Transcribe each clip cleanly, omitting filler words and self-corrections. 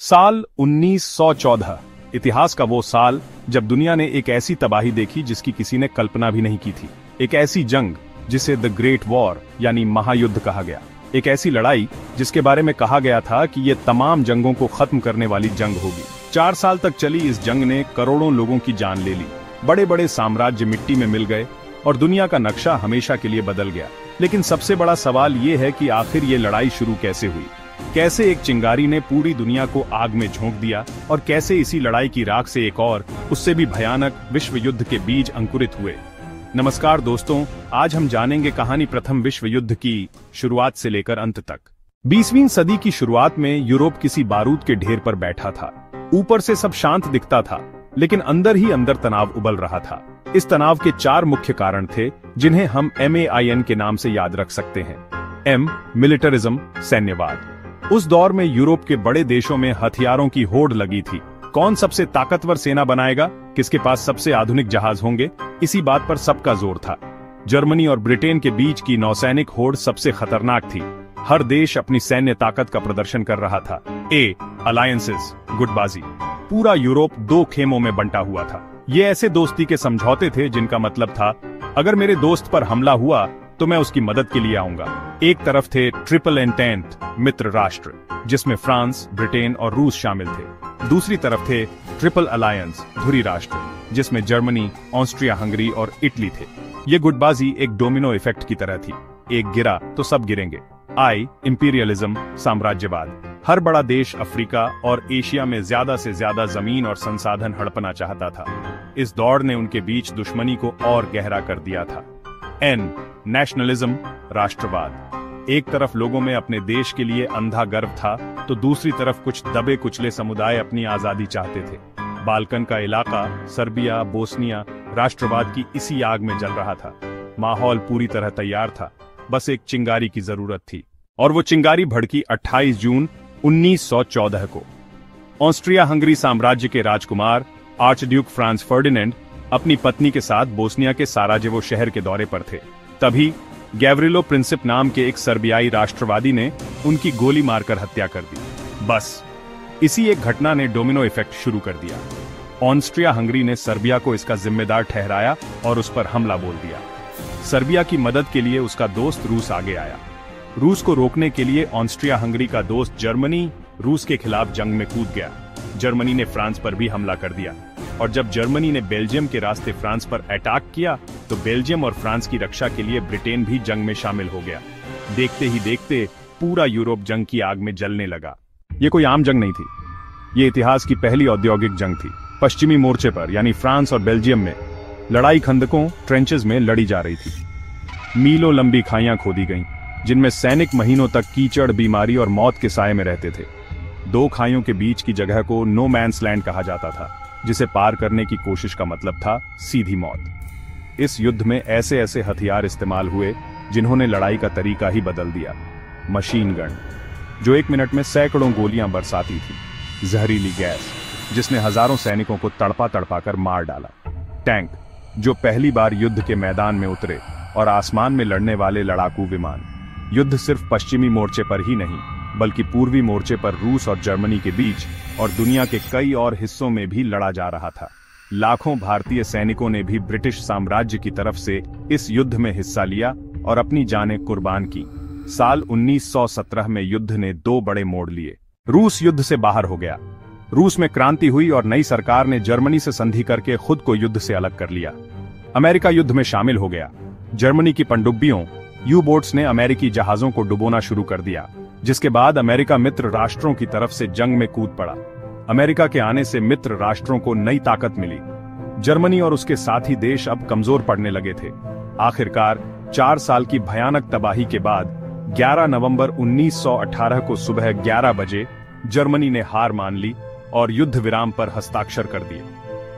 साल 1914 इतिहास का वो साल जब दुनिया ने एक ऐसी तबाही देखी जिसकी किसी ने कल्पना भी नहीं की थी। एक ऐसी जंग जिसे द ग्रेट वॉर यानी महायुद्ध कहा गया। एक ऐसी लड़ाई जिसके बारे में कहा गया था कि ये तमाम जंगों को खत्म करने वाली जंग होगी। 4 साल तक चली इस जंग ने करोड़ों लोगों की जान ले ली। बड़े बड़े साम्राज्य मिट्टी में मिल गए और दुनिया का नक्शा हमेशा के लिए बदल गया। लेकिन सबसे बड़ा सवाल ये है कि आखिर ये लड़ाई शुरू कैसे हुई। कैसे एक चिंगारी ने पूरी दुनिया को आग में झोंक दिया और कैसे इसी लड़ाई की राख से एक और उससे भी भयानक विश्व युद्ध के बीज अंकुरित हुए। नमस्कार दोस्तों, आज हम जानेंगे कहानी प्रथम विश्व युद्ध की शुरुआत से लेकर अंत तक। 20वीं सदी की शुरुआत में यूरोप किसी बारूद के ढेर पर बैठा था। ऊपर से सब शांत दिखता था, लेकिन अंदर ही अंदर तनाव उबल रहा था। इस तनाव के 4 मुख्य कारण थे जिन्हें हम MAIN के नाम से याद रख सकते हैं। M militarism, सैन्यवाद। उस दौर में यूरोप के बड़े देशों में हथियारों की होड़ लगी थी। कौन सबसे ताकतवर सेना बनाएगा, किसके पास सबसे आधुनिक जहाज होंगे, इसी बात पर सबका जोर था। जर्मनी और ब्रिटेन के बीच की नौसैनिक होड़ सबसे खतरनाक थी। हर देश अपनी सैन्य ताकत का प्रदर्शन कर रहा था। अलायंसेस, गुटबाजी। पूरा यूरोप 2 खेमों में बंटा हुआ था। ये ऐसे दोस्ती के समझौते थे जिनका मतलब था, अगर मेरे दोस्त पर हमला हुआ तो मैं उसकी मदद के लिए आऊंगा। एक तरफ थे ट्रिपल एंटेंट मित्र राष्ट्र, जिसमें फ्रांस, ब्रिटेन और रूस शामिल थे। दूसरी तरफ थे ट्रिपल अलायंस धुरी राष्ट्र, जिसमें जर्मनी, ऑस्ट्रिया हंगरी और इटली थे। ये गुटबाजी एक डोमिनो इफेक्ट की तरह थी। एक गिरा तो सब गिरेंगे। इंपीरियलिज्म, साम्राज्यवाद। हर बड़ा देश अफ्रीका और एशिया में ज्यादा से ज्यादा जमीन और संसाधन हड़पना चाहता था। इस दौड़ ने उनके बीच दुश्मनी को और गहरा कर दिया था। नेशनलिज्म, राष्ट्रवाद। एक तरफ लोगों में अपने देश के लिए अंधा गर्व था, तो दूसरी तरफ कुछ दबे कुचले समुदाय अपनी आजादी चाहते थे। बाल्कन का इलाका, सर्बिया, बोस्निया, राष्ट्रवाद की इसी आग में जल रहा था। माहौल पूरी तरह तैयार था, बस एक चिंगारी की जरूरत थी। और वो चिंगारी भड़की 28 जून 1914 को। ऑस्ट्रिया हंगरी साम्राज्य के राजकुमार आर्चड्यूक फ्रांस फर्डिनेंड अपनी पत्नी के साथ बोस्निया के साराजेवो शहर के दौरे पर थे। तभी गैवरिलो प्रिंसिप नाम के एक सर्बियाई राष्ट्रवादी ने उनकी गोली मारकर हत्या कर दी। बस इसी एक घटना ने डोमिनो इफेक्ट शुरू कर दिया। ऑस्ट्रिया हंगरी ने सर्बिया को इसका जिम्मेदार ठहराया और उस पर हमला बोल दिया। सर्बिया की मदद के लिए उसका दोस्त रूस आगे आया। रूस को रोकने के लिए ऑस्ट्रिया हंगरी का दोस्त जर्मनी रूस के खिलाफ जंग में कूद गया। जर्मनी ने फ्रांस पर भी हमला कर दिया, और जब जर्मनी ने बेल्जियम के रास्ते फ्रांस पर अटैक किया तो बेल्जियम और फ्रांस की रक्षा के लिए ब्रिटेन भी जंग में शामिल हो गया। देखते ही देखते पूरा यूरोप जंग की आग में जलने लगा। ये कोई आम जंग नहीं थी, ये इतिहास की पहली औद्योगिक जंग थी। पश्चिमी मोर्चे पर यानी फ्रांस और बेल्जियम में लड़ाई खंदकों, ट्रेंचेस में लड़ी जा रही थी। मीलों लंबी खाइयां खोदी गईं, जिनमें सैनिक महीनों तक कीचड़, बीमारी और मौत के साए में रहते थे। 2 खाइयों के बीच की जगह को नो मैन्स लैंड कहा जाता था, जिसे पार करने की कोशिश का मतलब था सीधी मौत। इस युद्ध में ऐसे ऐसे हथियार इस्तेमाल हुए जिन्होंने लड़ाई का तरीका ही बदल दिया। मशीन गन, जो 1 मिनट में सैकड़ों गोलियां बरसाती थी। जहरीली गैस, जिसने हजारों सैनिकों को तड़पा तड़पा कर मार डाला। टैंक, जो पहली बार युद्ध के मैदान में उतरे। और आसमान में लड़ने वाले लड़ाकू विमान। युद्ध सिर्फ पश्चिमी मोर्चे पर ही नहीं, बल्कि पूर्वी मोर्चे पर रूस और जर्मनी के बीच और दुनिया के कई और हिस्सों में भी लड़ा जा रहा था। लाखों भारतीय सैनिकों ने भी ब्रिटिश साम्राज्य की तरफ से इस युद्ध में हिस्सा लिया और अपनी जानें कुर्बान की। साल 1917 में युद्ध ने 2 बड़े मोड़ लिए। रूस युद्ध से बाहर हो गया। रूस में क्रांति हुई और नई सरकार ने जर्मनी से संधि करके खुद को युद्ध से अलग कर लिया। अमेरिका युद्ध में शामिल हो गया। जर्मनी की पनडुब्बियों, यू-बोट्स ने अमेरिकी जहाजों को डुबोना शुरू कर दिया, जिसके बाद अमेरिका मित्र राष्ट्रों की तरफ से जंग में कूद पड़ा। अमेरिका के आने से मित्र राष्ट्रों को नई ताकत मिली। जर्मनी और उसके साथी देश अब कमजोर पड़ने लगे थे। आखिरकार 4 साल की भयानक तबाही के बाद 11 नवंबर 1918 को सुबह 11 बजे जर्मनी ने हार मान ली और युद्ध विराम पर हस्ताक्षर कर दिए।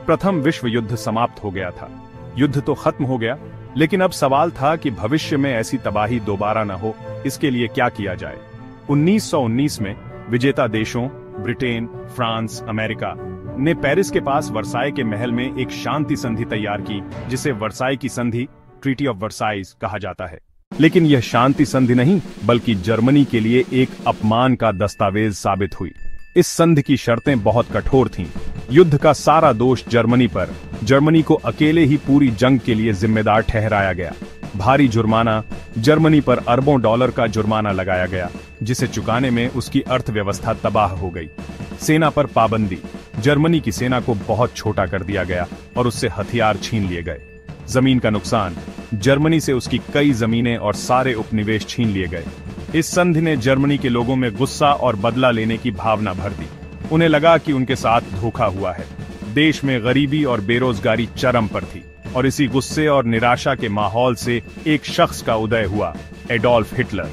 प्रथम विश्व युद्ध समाप्त हो गया था। युद्ध तो खत्म हो गया, लेकिन अब सवाल था कि भविष्य में ऐसी तबाही दोबारा न हो, इसके लिए क्या किया जाए। 1919 में विजेता देशों ब्रिटेन, फ्रांस, अमेरिका ने पेरिस के पास वर्साई के महल में एक शांति संधि तैयार की, जिसे वर्साई की संधि, ट्रीटी ऑफ वर्साइज कहा जाता है। लेकिन यह शांति संधि नहीं, बल्कि जर्मनी के लिए एक अपमान का दस्तावेज साबित हुई। इस संधि की शर्तें बहुत कठोर थीं। युद्ध का सारा दोष जर्मनी पर, जर्मनी को अकेले ही पूरी जंग के लिए जिम्मेदार ठहराया गया। भारी जुर्माना, जर्मनी पर अरबों डॉलर का जुर्माना लगाया गया, जिसे चुकाने में उसकी अर्थव्यवस्था तबाह हो गई। सेना पर पाबंदी, जर्मनी की सेना को बहुत छोटा कर दिया गया और उससे हथियार छीन लिए गए। जमीन का नुकसान, जर्मनी से उसकी कई जमीनें और सारे उपनिवेश छीन लिए गए। इस संधि ने जर्मनी के लोगों में गुस्सा और बदला लेने की भावना भर दी। उन्हें लगा कि उनके साथ धोखा हुआ है। देश में गरीबी और बेरोजगारी चरम पर थी और इसी गुस्से और निराशा के माहौल से एक शख्स का उदय हुआ, एडोल्फ हिटलर।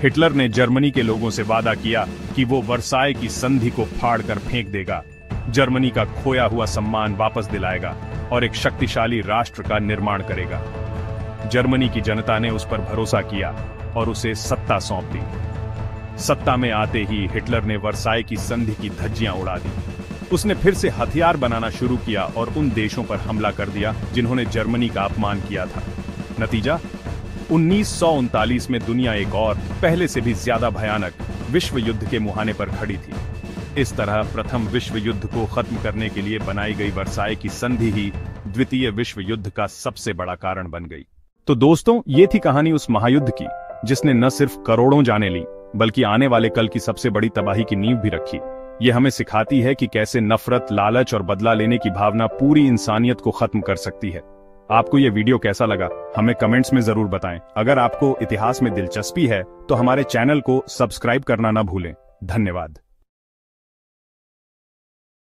हिटलर ने जर्मनी के लोगों से वादा किया कि वो वर्साय की संधि को फाड़कर फेंक देगा, जर्मनी का खोया हुआ सम्मान वापस दिलाएगा और एक शक्तिशाली राष्ट्र का निर्माण करेगा। जर्मनी की जनता ने उस पर भरोसा किया और उसे सत्ता सौंप दी। सत्ता में आते ही हिटलर ने वर्साय की संधि की धज्जियां उड़ा दी। उसने फिर से हथियार बनाना शुरू किया और उन देशों पर हमला कर दिया जिन्होंने जर्मनी का अपमान किया था। नतीजा, 1939 में दुनिया एक और, पहले से भी ज्यादा भयानक विश्व युद्ध के मुहाने पर खड़ी थी। इस तरह प्रथम विश्व युद्ध को खत्म करने के लिए बनाई गई वर्साय की संधि ही द्वितीय विश्व युद्ध का सबसे बड़ा कारण बन गई। तो दोस्तों, ये थी कहानी उस महायुद्ध की जिसने न सिर्फ करोड़ों जानें ली, बल्कि आने वाले कल की सबसे बड़ी तबाही की नींव भी रखी। ये हमें सिखाती है कि कैसे नफरत, लालच और बदला लेने की भावना पूरी इंसानियत को खत्म कर सकती है। आपको ये वीडियो कैसा लगा, हमें कमेंट्स में जरूर बताएं। अगर आपको इतिहास में दिलचस्पी है तो हमारे चैनल को सब्सक्राइब करना ना भूलें। धन्यवाद।